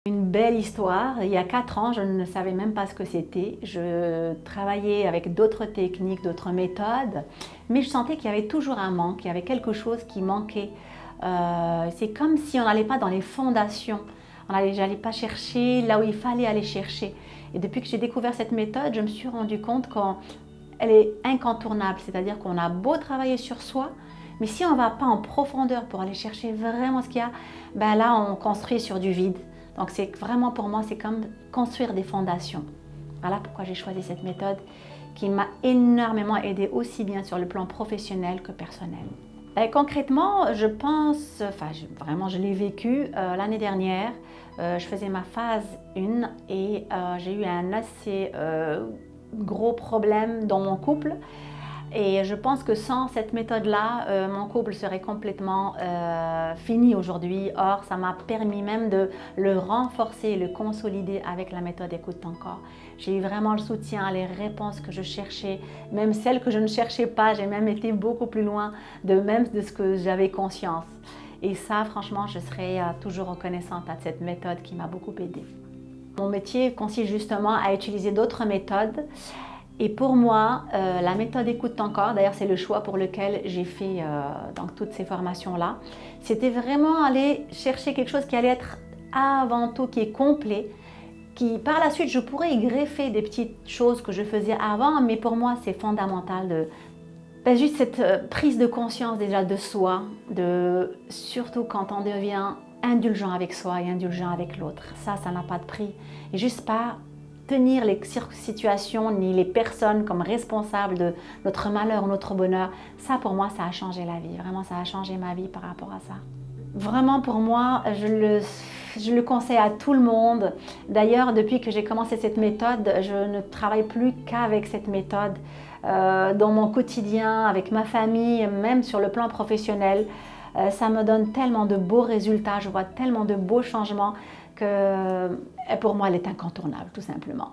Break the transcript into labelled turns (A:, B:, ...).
A: Une belle histoire. Il y a 4 ans, je ne savais même pas ce que c'était. Je travaillais avec d'autres techniques, d'autres méthodes, mais je sentais qu'il y avait toujours un manque, il y avait quelque chose qui manquait. C'est comme si on n'allait pas dans les fondations, j'allais pas chercher là où il fallait aller chercher. Et depuis que j'ai découvert cette méthode, je me suis rendu compte qu'elle est incontournable, c'est-à-dire qu'on a beau travailler sur soi, mais si on ne va pas en profondeur pour aller chercher vraiment ce qu'il y a, ben là on construit sur du vide. Donc c'est vraiment pour moi, c'est comme construire des fondations. Voilà pourquoi j'ai choisi cette méthode qui m'a énormément aidée aussi bien sur le plan professionnel que personnel. Et concrètement, je pense, vraiment je l'ai vécu l'année dernière. Je faisais ma phase 1 et j'ai eu un assez gros problème dans mon couple. Et je pense que sans cette méthode-là, mon couple serait complètement fini aujourd'hui. Or, ça m'a permis même de le renforcer, le consolider avec la méthode Écoute ton corps. J'ai eu vraiment le soutien, les réponses que je cherchais, même celles que je ne cherchais pas. J'ai même été beaucoup plus loin de ce que j'avais conscience. Et ça, franchement, je serai toujours reconnaissante à cette méthode qui m'a beaucoup aidée. Mon métier consiste justement à utiliser d'autres méthodes. Et pour moi, la méthode Écoute ton corps, d'ailleurs c'est le choix pour lequel j'ai fait donc, toutes ces formations-là, c'était vraiment aller chercher quelque chose qui allait être avant tout, qui est complet, qui par la suite je pourrais y greffer des petites choses que je faisais avant, mais pour moi c'est fondamental juste cette prise de conscience déjà de soi, surtout quand on devient indulgent avec soi et indulgent avec l'autre. Ça n'a pas de prix. Et juste pas tenir les situations ni les personnes comme responsables de notre malheur ou notre bonheur, ça pour moi ça a changé la vie, vraiment ça a changé ma vie par rapport à ça. Vraiment pour moi, je le conseille à tout le monde. D'ailleurs, depuis que j'ai commencé cette méthode, je ne travaille plus qu'avec cette méthode dans mon quotidien, avec ma famille, même sur le plan professionnel. Ça me donne tellement de beaux résultats, je vois tellement de beaux changements que pour moi, elle est incontournable, tout simplement.